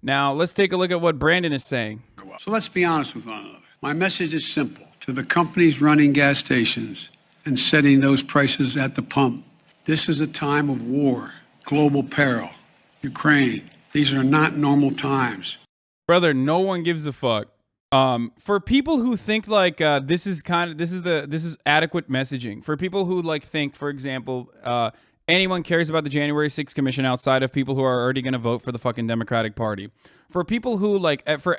Now, let's take a look at what Brandon is saying. So let's be honest with one another. My message is simple. To the companies running gas stations and setting those prices at the pump, this is a time of war, global peril, Ukraine. These are not normal times. Brother, no one gives a fuck. For people who think like this is adequate messaging. For people who like think, for example, anyone cares about the January 6th commission outside of people who are already going to vote for the fucking Democratic Party. For people who like, for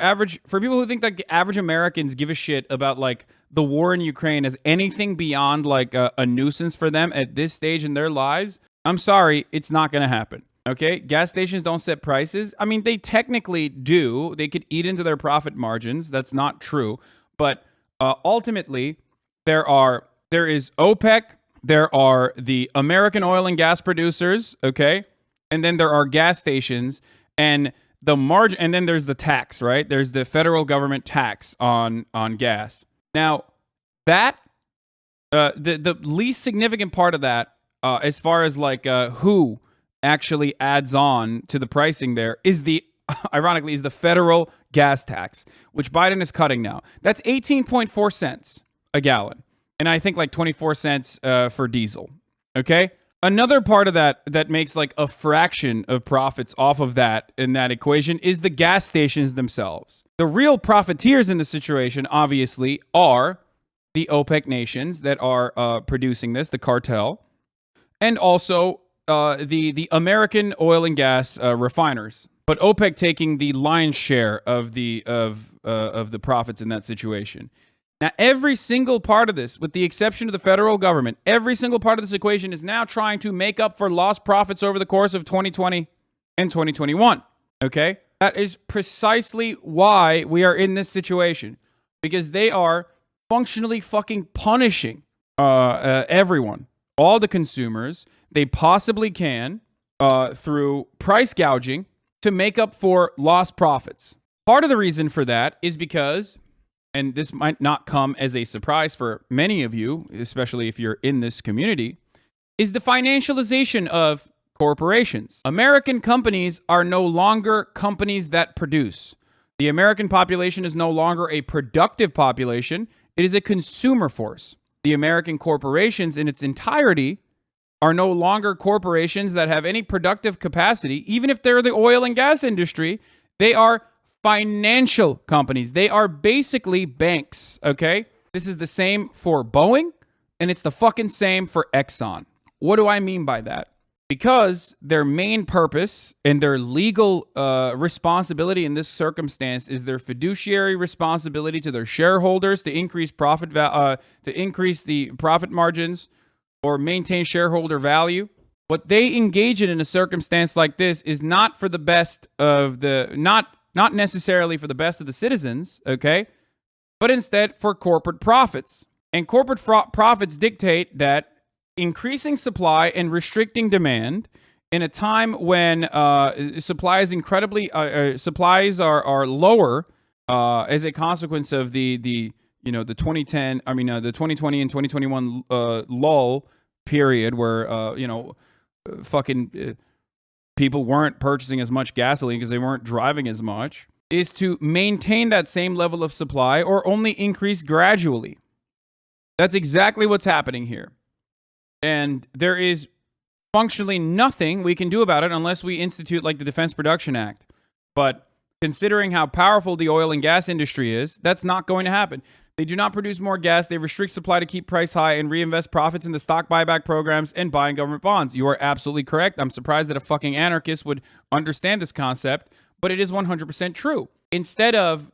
people who think like average Americans give a shit about like the war in Ukraine as anything beyond like a nuisance for them at this stage in their lives, I'm sorry, it's not going to happen. Okay, gas stations don't set prices. I mean, they technically do. They could eat into their profit margins. That's not true. But ultimately, there is OPEC. There are the American oil and gas producers. Okay, and then there are gas stations and the margin. And then there's the tax. Right? There's the federal government tax on gas. Now, that the least significant part of that, as far as like who actually adds on to the pricing there is ironically is the federal gas tax, which Biden is cutting now. That's 18.4 cents a gallon. And I think like 24 cents for diesel. Okay. Another part of that makes like a fraction of profits off of that in that equation is the gas stations themselves. The real profiteers in the situation, obviously, are the OPEC nations that are producing this, the cartel, and also the American oil and gas refiners, but OPEC taking the lion's share of the profits in that situation. Now, every single part of this, with the exception of the federal government, every single part of this equation is now trying to make up for lost profits over the course of 2020 and 2021. Okay, that is precisely why we are in this situation, because they are functionally fucking punishing everyone, all the consumers they possibly can through price gouging to make up for lost profits. Part of the reason for that is because, and this might not come as a surprise for many of you, especially if you're in this community, is the financialization of corporations. American companies are no longer companies that produce. The American population is no longer a productive population. It is a consumer force. The American corporations in its entirety are no longer corporations that have any productive capacity. Even if they're the oil and gas industry, they are financial companies. They are basically banks, okay? This is the same for Boeing, and it's the fucking same for Exxon. What do I mean by that? Because their main purpose and their legal responsibility in this circumstance is their fiduciary responsibility to their shareholders to increase to increase the profit margins or maintain shareholder value. What they engage in a circumstance like this is not for the best of not necessarily for the best of the citizens, okay? But instead for corporate profits. And corporate profits dictate that increasing supply and restricting demand in a time when supplies are lower as a consequence of the 2020 and 2021 lull period where people weren't purchasing as much gasoline because they weren't driving as much, is to maintain that same level of supply or only increase gradually. That's exactly what's happening here. And there is functionally nothing we can do about it unless we institute like the Defense Production Act. But considering how powerful the oil and gas industry is, that's not going to happen. They do not produce more gas. They restrict supply to keep price high and reinvest profits in the stock buyback programs and buying government bonds. You are absolutely correct. I'm surprised that a fucking anarchist would understand this concept, but it is 100% true. Instead of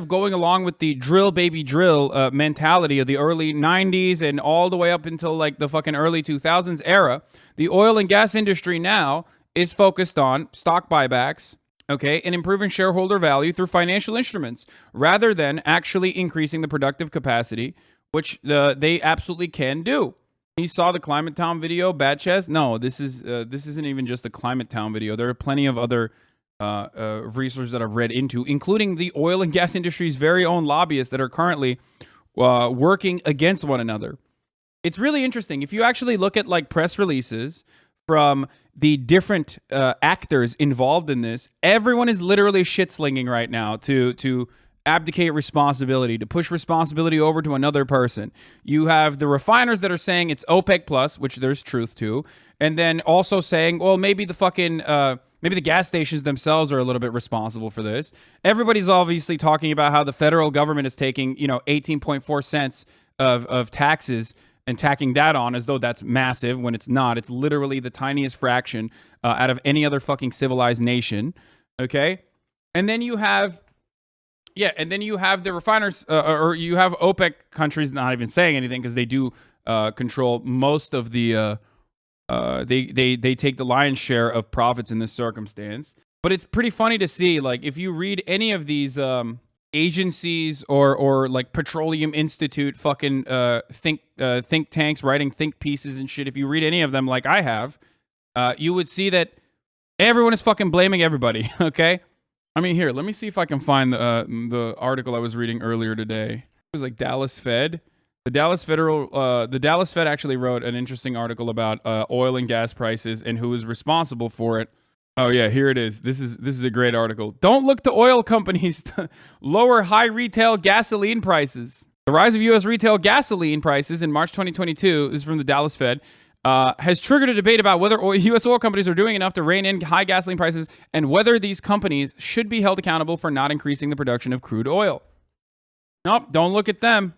going along with the drill baby drill mentality of the early 90s and all the way up until like the fucking early 2000s era, the oil and gas industry now is focused on stock buybacks, okay, and improving shareholder value through financial instruments rather than actually increasing the productive capacity, which they absolutely can do. You saw the Climate Town video, Bad Chest? No, this isn't even just the Climate Town video. There are plenty of other resources that I've read into, including the oil and gas industry's very own lobbyists that are currently working against one another. It's really interesting. If you actually look at like press releases from the different actors involved in this, everyone is literally shit-slinging right now to abdicate responsibility, to push responsibility over to another person. You have the refiners that are saying it's OPEC plus, which there's truth to, and then also saying, well, maybe the fucking maybe the gas stations themselves are a little bit responsible for this. Everybody's obviously talking about how the federal government is taking 18.4 cents of taxes and tacking that on as though that's massive when it's not. It's literally the tiniest fraction out of any other fucking civilized nation. Okay, and then you have. Yeah, and then you have the refiners, or you have OPEC countries not even saying anything because they do control most of the. They take the lion's share of profits in this circumstance. But it's pretty funny to see, like, if you read any of these agencies or like Petroleum Institute fucking think tanks writing think pieces and shit. If you read any of them, like I have, you would see that everyone is fucking blaming everybody. Okay. I mean, here, let me see if I can find the article I was reading earlier today. It was like Dallas Fed. The Dallas Fed actually wrote an interesting article about oil and gas prices and who is responsible for it. Oh yeah, here it is. This is a great article. Don't look to oil companies to lower high retail gasoline prices. The rise of U.S. retail gasoline prices in March 2022 is from the Dallas Fed. Has triggered a debate about whether U.S. oil companies are doing enough to rein in high gasoline prices and whether these companies should be held accountable for not increasing the production of crude oil. Nope, don't look at them.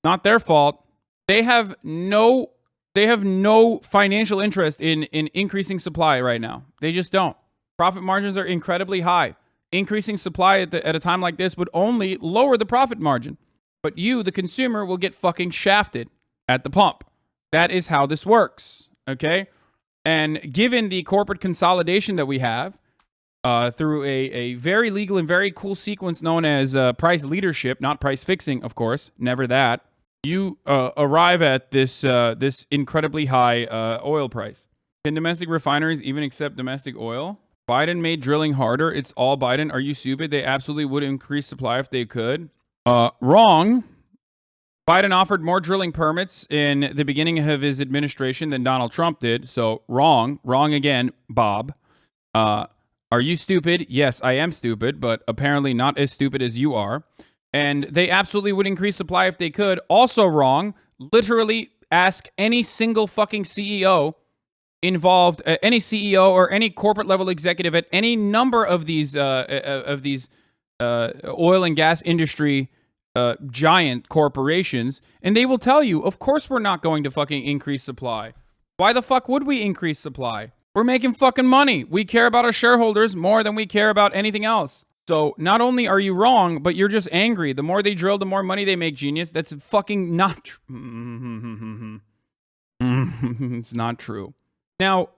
Not their fault. They have no financial interest in increasing supply right now. They just don't. Profit margins are incredibly high. Increasing supply at a time like this would only lower the profit margin. But you, the consumer, will get fucking shafted at the pump. That is how this works, okay? And given the corporate consolidation that we have through a very legal and very cool sequence known as price leadership, not price fixing, of course, never that, you arrive at this incredibly high oil price. Can domestic refineries even accept domestic oil? Biden made drilling harder. It's all Biden. Are you stupid? They absolutely would increase supply if they could. Wrong. Biden offered more drilling permits in the beginning of his administration than Donald Trump did. So wrong again, Bob. Are you stupid? Yes, I am stupid, but apparently not as stupid as you are. And they absolutely would increase supply if they could. Also wrong. Literally ask any single fucking CEO involved, any CEO or any corporate level executive at any number of these oil and gas industry giant corporations, and they will tell you, of course we're not going to fucking increase supply. Why the fuck would we increase supply? We're making fucking money. We care about our shareholders more than we care about anything else. So not only are you wrong, but you're just angry. The more they drill, the more money they make, genius. That's fucking not true. It's not true. Now,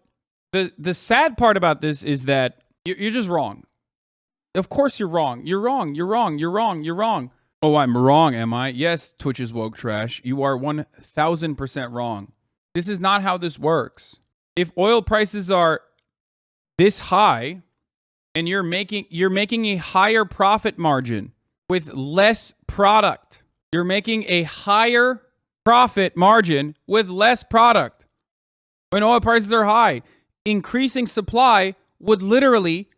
the sad part about this is that you're just wrong. Of course you're wrong. You're wrong. You're wrong. You're wrong. You're wrong. Oh, I'm wrong, am I? Yes, Twitch's woke trash. You are 1,000% wrong. This is not how this works. If oil prices are this high and you're making a higher profit margin with less product, you're making a higher profit margin with less product. When oil prices are high, increasing supply would literally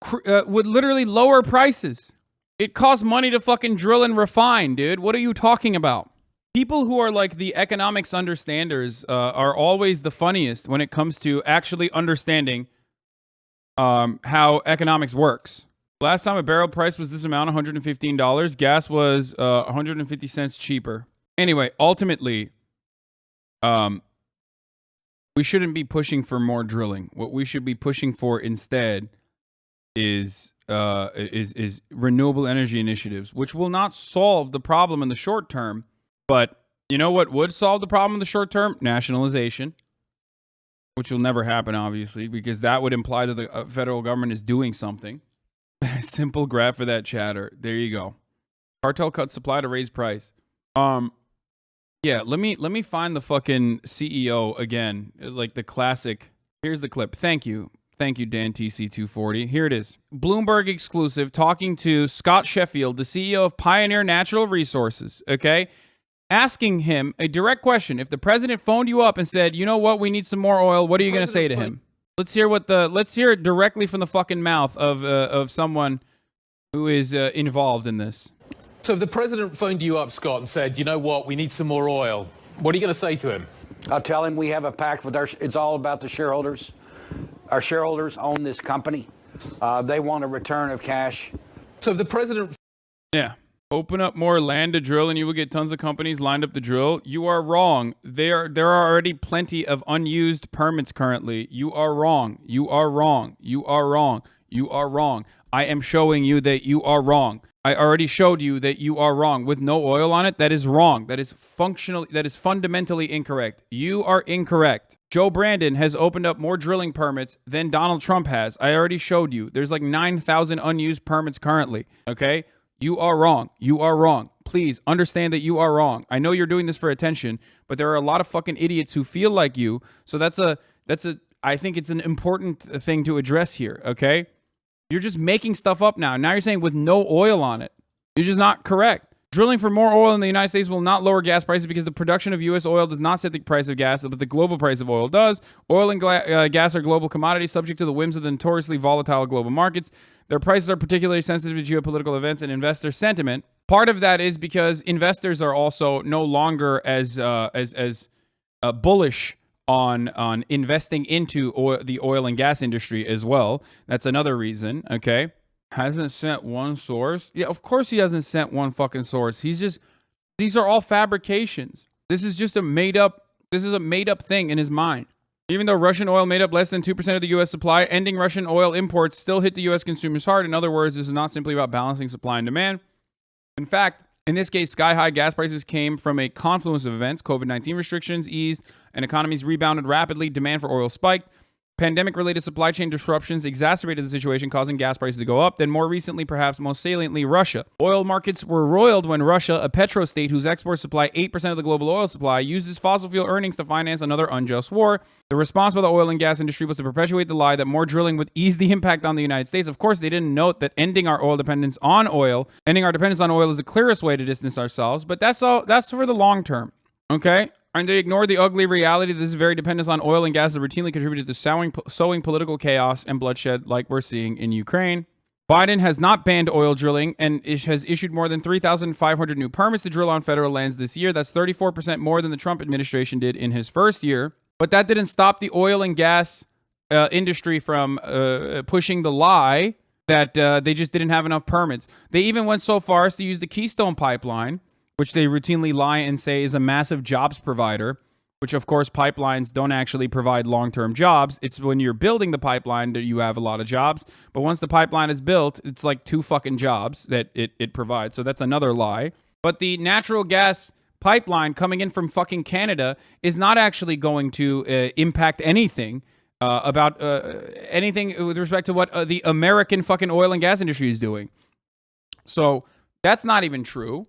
lower prices. It costs money to fucking drill and refine, dude. What are you talking about? People who are like the economics understanders are always the funniest when it comes to actually understanding how economics works. Last time a barrel price was this amount, $115. Gas was 150 cents cheaper. Anyway, ultimately, we shouldn't be pushing for more drilling. What we should be pushing for instead is renewable energy initiatives, which will not solve the problem in the short term. But you know what would solve the problem in the short term? Nationalization, which will never happen, obviously, because that would imply that the federal government is doing something. Simple graph for that chatter. There you go. Cartel cut supply to raise price. Yeah, let me find the fucking CEO again, like the classic. Here's the clip. Thank you, Dan TC240. Here it is. Bloomberg exclusive, talking to Scott Sheffield, the CEO of Pioneer Natural Resources. Okay, asking him a direct question. If the president phoned you up and said, you know what, we need some more oil, what are you going to say to him? Let's hear it directly from the fucking mouth of someone who is involved in this. So if the president phoned you up, Scott, and said, you know what, we need some more oil, what are you going to say to him? I'll tell him we have a pact with it's all about the shareholders. Our shareholders own this company. They want a return of cash. So if the president... Yeah. Open up more land to drill and you will get tons of companies lined up to drill. You are wrong. There are already plenty of unused permits currently. You are wrong. You are wrong. You are wrong. You are wrong. I am showing you that you are wrong. I already showed you that you are wrong. With no oil on it, that is wrong. That is fundamentally incorrect. You are incorrect. Joe Brandon has opened up more drilling permits than Donald Trump has. I already showed you. There's like 9,000 unused permits currently. Okay? You are wrong. You are wrong. Please understand that you are wrong. I know you're doing this for attention, but there are a lot of fucking idiots who feel like you. So I think it's an important thing to address here. Okay? You're just making stuff up now. Now you're saying with no oil on it. You're just not correct. Drilling for more oil in the United States will not lower gas prices because the production of U.S. oil does not set the price of gas, but the global price of oil does. Oil and gas are global commodities subject to the whims of the notoriously volatile global markets. Their prices are particularly sensitive to geopolitical events and investor sentiment. Part of that is because investors are also no longer as bullish on investing into the oil and gas industry as well. That's another reason, okay? Hasn't sent one source. Yeah, of course he hasn't sent one fucking source. These are all fabrications. This is just a made up thing in his mind. Even though Russian oil made up less than 2% of the U.S. supply, ending Russian oil imports still hit the U.S. consumers hard. In other words, this is not simply about balancing supply and demand. In fact, in this case, sky-high gas prices came from a confluence of events. COVID-19 restrictions eased, and economies rebounded rapidly. Demand for oil spiked. Pandemic-related supply chain disruptions exacerbated the situation, causing gas prices to go up. Then more recently, perhaps most saliently, Russia. Oil markets were roiled when Russia, a petrostate whose exports supply 8% of the global oil supply, used its fossil fuel earnings to finance another unjust war. The response by the oil and gas industry was to perpetuate the lie that more drilling would ease the impact on the United States. Of course, they didn't note that ending our dependence on oil is the clearest way to distance ourselves, but that's for the long term, okay? And they ignore the ugly reality that this very dependence on oil and gas has routinely contributed to sowing political chaos and bloodshed like we're seeing in Ukraine. Biden has not banned oil drilling and has issued more than 3,500 new permits to drill on federal lands this year. That's 34% more than the Trump administration did in his first year. But that didn't stop the oil and gas industry from pushing the lie that they just didn't have enough permits. They even went so far as to use the Keystone Pipeline, which they routinely lie and say is a massive jobs provider, which of course pipelines don't actually provide long-term jobs. It's when you're building the pipeline that you have a lot of jobs. But once the pipeline is built, it's like 2 fucking jobs that it provides. So that's another lie. But the natural gas pipeline coming in from fucking Canada is not actually going to impact anything about anything with respect to what the American fucking oil and gas industry is doing. So that's not even true.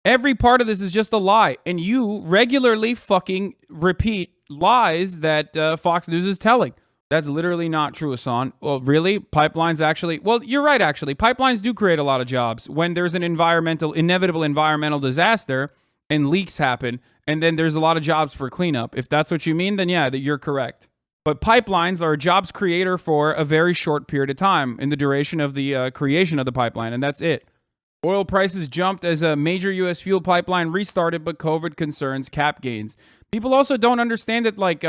Every part of this is just a lie. And you regularly fucking repeat lies that Fox News is telling. That's literally not true, Hasan. Well, really? Pipelines actually... Well, you're right, actually. Pipelines do create a lot of jobs. When there's an inevitable environmental disaster and leaks happen, and then there's a lot of jobs for cleanup. If that's what you mean, then yeah, you're correct. But pipelines are a jobs creator for a very short period of time in the duration of the creation of the pipeline, and that's it. Oil prices jumped as a major U.S. fuel pipeline restarted, but COVID concerns cap gains. People also don't understand that, like,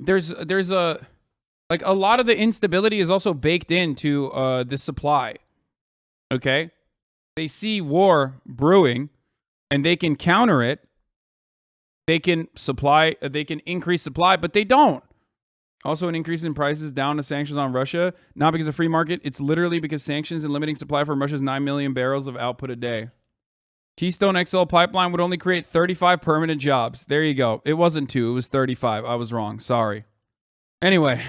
there's a lot of the instability is also baked into the supply. Okay, they see war brewing, and they can counter it. They can increase supply, but they don't. Also, an increase in prices down to sanctions on Russia, not because of free market. It's literally because sanctions and limiting supply from Russia's 9 million barrels of output a day. Keystone XL pipeline would only create 35 permanent jobs. There you go. It wasn't 2. It was 35. I was wrong. Sorry. Anyway,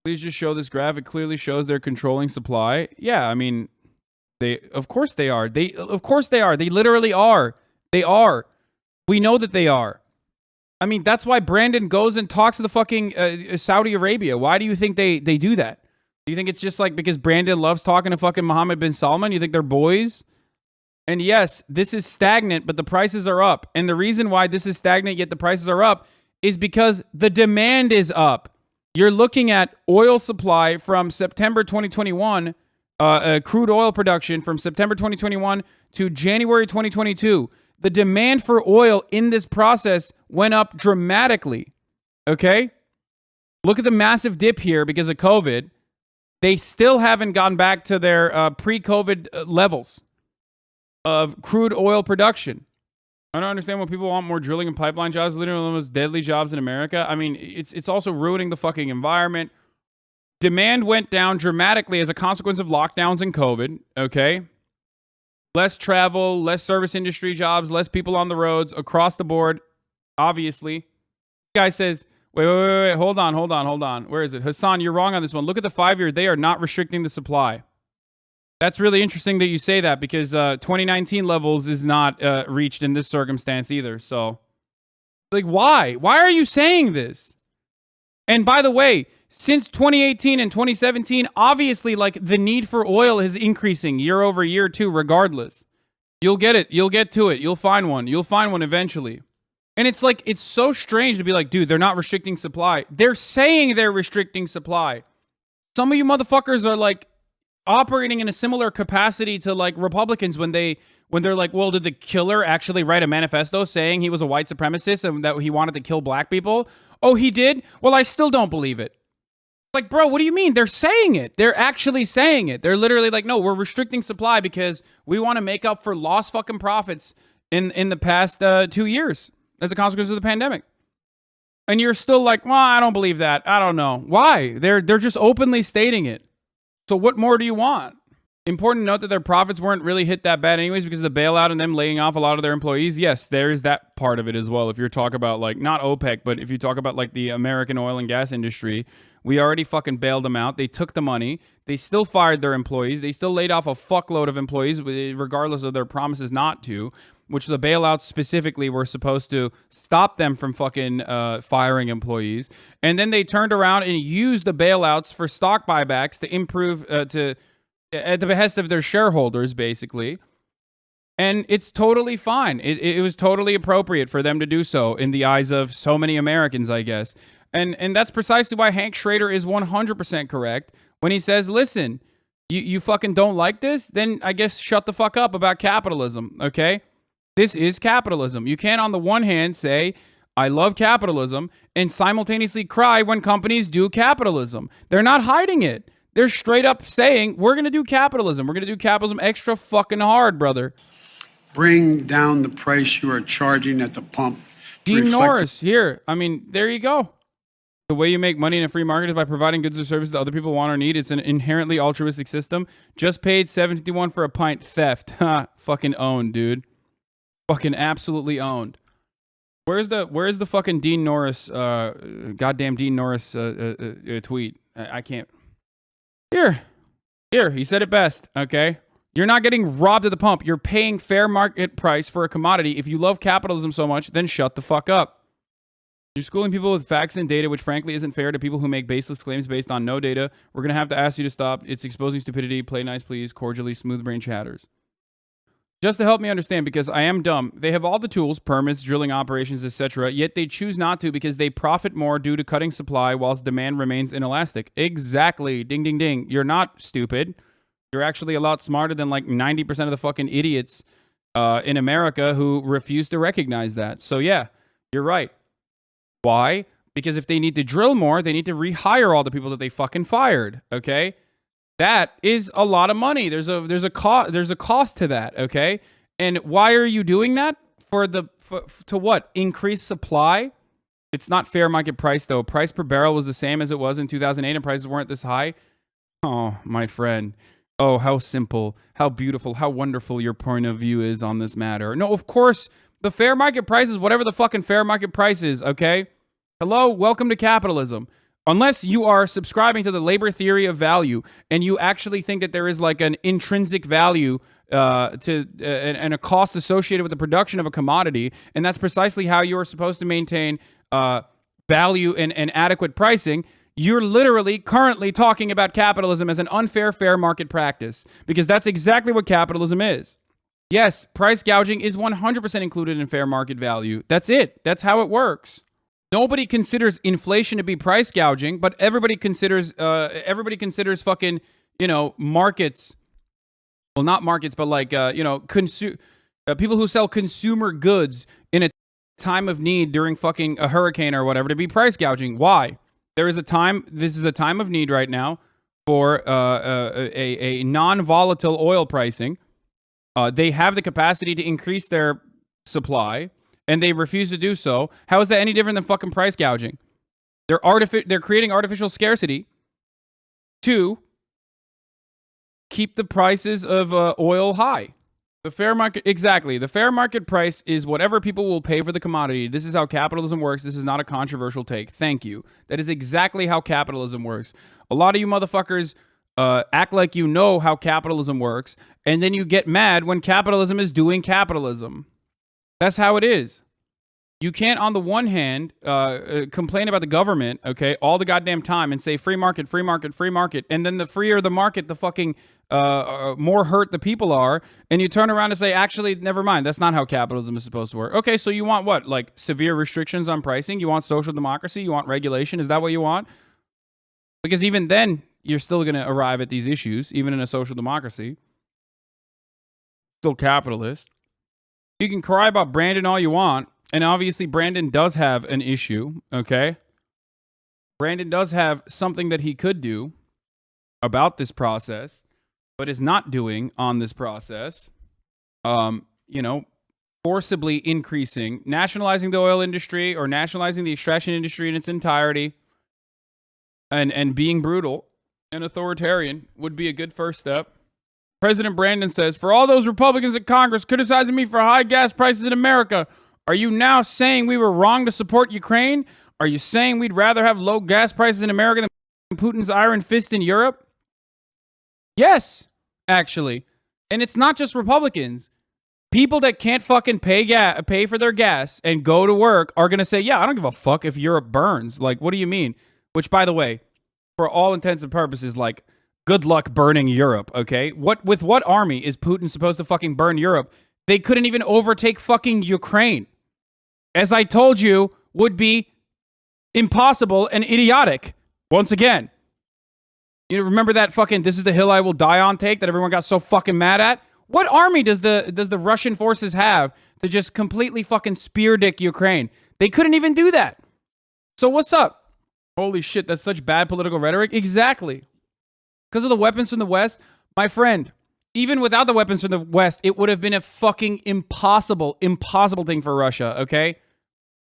please just show this graph. It clearly shows they're controlling supply. Yeah, I mean, of course they are. Of course they are. They literally are. They are. We know that they are. I mean, that's why Brandon goes and talks to the fucking Saudi Arabia. Why do you think they do that? Do you think it's just like because Brandon loves talking to fucking Mohammed bin Salman? You think they're boys? And yes, this is stagnant, but the prices are up. And the reason why this is stagnant yet the prices are up is because the demand is up. You're looking at oil supply from September 2021, crude oil production from September 2021 to January 2022. The demand for oil in this process went up dramatically. Okay? Look at the massive dip here because of COVID. They still haven't gone back to their pre-COVID levels of crude oil production. I don't understand why people want more drilling and pipeline jobs, literally one of the most deadly jobs in America. I mean, it's also ruining the fucking environment. Demand went down dramatically as a consequence of lockdowns and COVID, okay? Less travel, less service industry jobs, less people on the roads across the board, obviously. This guy says, wait, hold on. Where is it? Hasan, you're wrong on this one. Look at the 5-year. They are not restricting the supply. That's really interesting that you say that because 2019 levels is not reached in this circumstance either. So, like, why? Why are you saying this? And by the way, since 2018 and 2017, obviously, like, the need for oil is increasing year over year too, regardless. You'll get it. You'll get to it. You'll find one. You'll find one eventually. And it's like, it's so strange to be like, dude, they're not restricting supply. They're saying they're restricting supply. Some of you motherfuckers are like, operating in a similar capacity to like Republicans when they're like, well, did the killer actually write a manifesto saying he was a white supremacist and that he wanted to kill black people? Oh, he did? Well, I still don't believe it. Like, bro, what do you mean? They're saying it. They're actually saying it. They're literally like, no, we're restricting supply because we want to make up for lost fucking profits in the past 2 years as a consequence of the pandemic. And you're still like, well, I don't believe that. I don't know. Why? They're just openly stating it. So what more do you want? Important to note that their profits weren't really hit that bad anyways because of the bailout and them laying off a lot of their employees. Yes, there is that part of it as well. If you're talking about like, not OPEC, but if you talk about like the American oil and gas industry, we already fucking bailed them out. They took the money. They still fired their employees. They still laid off a fuckload of employees regardless of their promises not to, which the bailouts specifically were supposed to stop them from fucking firing employees. And then they turned around and used the bailouts for stock buybacks to improve, at the behest of their shareholders, basically. And it's totally fine. It was totally appropriate for them to do so in the eyes of so many Americans, I guess. And that's precisely why Hank Schrader is 100% correct when he says, listen, you fucking don't like this? Then I guess shut the fuck up about capitalism, okay? This is capitalism. You can't on the one hand say, I love capitalism, and simultaneously cry when companies do capitalism. They're not hiding it. They're straight up saying, we're going to do capitalism. We're going to do capitalism extra fucking hard, brother. Bring down the price you are charging at the pump. Dean Norris, here. I mean, there you go. The way you make money in a free market is by providing goods or services that other people want or need. It's an inherently altruistic system. Just paid $7.51 for a pint. Theft. Ha. Fucking owned, dude. Fucking absolutely owned. Where's the fucking Dean Norris, goddamn Dean Norris tweet? I can't. Here, he said it best, okay? You're not getting robbed at the pump. You're paying fair market price for a commodity. If you love capitalism so much, then shut the fuck up. You're schooling people with facts and data, which frankly isn't fair to people who make baseless claims based on no data. We're going to have to ask you to stop. It's exposing stupidity. Play nice, please. Cordially, smooth brain chatters. Just to help me understand, because I am dumb, they have all the tools, permits, drilling operations, etc., yet they choose not to because they profit more due to cutting supply whilst demand remains inelastic. Exactly. Ding, ding, ding. You're not stupid. You're actually a lot smarter than like 90% of the fucking idiots in America who refuse to recognize that. So yeah, you're right. Why? Because if they need to drill more, they need to rehire all the people that they fucking fired, okay? That is a lot of money. There's a cost to that, okay? And why are you doing that? To what? Increase supply? It's not fair market price though. Price per barrel was the same as it was in 2008 and prices weren't this high. Oh, my friend. Oh, how simple, how beautiful, how wonderful your point of view is on this matter. No, of course, the fair market price is whatever the fucking fair market price is, okay? Hello, welcome to capitalism. Unless you are subscribing to the labor theory of value and you actually think that there is like an intrinsic value and a cost associated with the production of a commodity, and that's precisely how you are supposed to maintain value and adequate pricing, you're literally currently talking about capitalism as an unfair fair market practice, because that's exactly what capitalism is. Yes, price gouging is 100% included in fair market value. That's it. That's how it works. Nobody considers inflation to be price gouging, but everybody considers fucking, markets. Well, not markets, but like people who sell consumer goods in a time of need during fucking a hurricane or whatever to be price gouging. Why? This is a time of need right now for a non-volatile oil pricing. They have the capacity to increase their supply, and they refuse to do so. How is that any different than fucking price gouging? They're creating artificial scarcity to keep the prices of oil high. The fair market price is whatever people will pay for the commodity. This is how capitalism works. This is not a controversial take. Thank you. That is exactly how capitalism works. A lot of you motherfuckers act like you know how capitalism works, and then you get mad when capitalism is doing capitalism. That's how it is. You can't, on the one hand, complain about the government, okay, all the goddamn time and say free market, free market, free market. And then the freer the market, the fucking more hurt the people are. And you turn around and say, actually, never mind. That's not how capitalism is supposed to work. Okay, so you want what? Like severe restrictions on pricing? You want social democracy? You want regulation? Is that what you want? Because even then, you're still going to arrive at these issues, even in a social democracy. Still capitalist. You can cry about Brandon all you want. And obviously, Brandon does have an issue, okay? Brandon does have something that he could do about this process, but is not doing on this process. Forcibly increasing, nationalizing the oil industry or nationalizing the extraction industry in its entirety and being brutal and authoritarian would be a good first step. President Brandon says, for all those Republicans in Congress criticizing me for high gas prices in America, are you now saying we were wrong to support Ukraine? Are you saying we'd rather have low gas prices in America than Putin's iron fist in Europe? Yes, actually. And it's not just Republicans. People that can't fucking pay for their gas and go to work are going to say, yeah, I don't give a fuck if Europe burns. Like, what do you mean? Which, by the way, for all intents and purposes, like, good luck burning Europe, okay? With what army is Putin supposed to fucking burn Europe? They couldn't even overtake fucking Ukraine. As I told you, would be impossible and idiotic. Once again. You remember that fucking "this is the hill I will die on" take that everyone got so fucking mad at? What army does the Russian forces have to just completely fucking spear dick Ukraine? They couldn't even do that. So what's up? Holy shit, that's such bad political rhetoric. Exactly. Because of the weapons from the West, my friend, even without the weapons from the West, it would have been a fucking impossible thing for Russia, okay?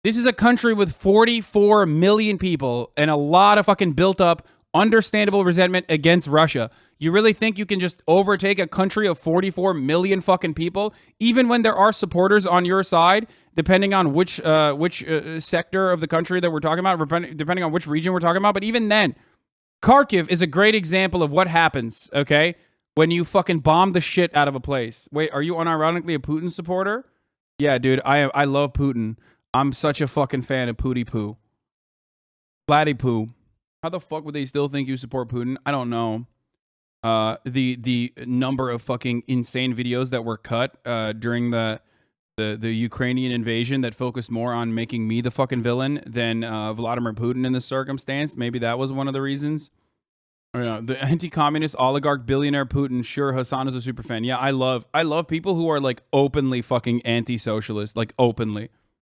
This is a country with 44 million people and a lot of fucking built up, understandable resentment against Russia. You really think you can just overtake a country of 44 million fucking people, even when there are supporters on your side, depending on which sector of the country that we're talking about, depending on which region we're talking about? But even then, Kharkiv is a great example of what happens, okay, when you fucking bomb the shit out of a place. Wait, are you unironically a Putin supporter? Yeah, dude, I love Putin. I'm such a fucking fan of Pooty Poo. Blatty Poo. How the fuck would they still think you support Putin? I don't know. The number of fucking insane videos that were cut during the Ukrainian invasion that focused more on making me the fucking villain than Vladimir Putin in this circumstance. Maybe that was one of the reasons. The anti-communist oligarch billionaire Putin. Sure, Hasan is a super fan. Yeah, I love people who are like openly fucking anti-socialist, like openly.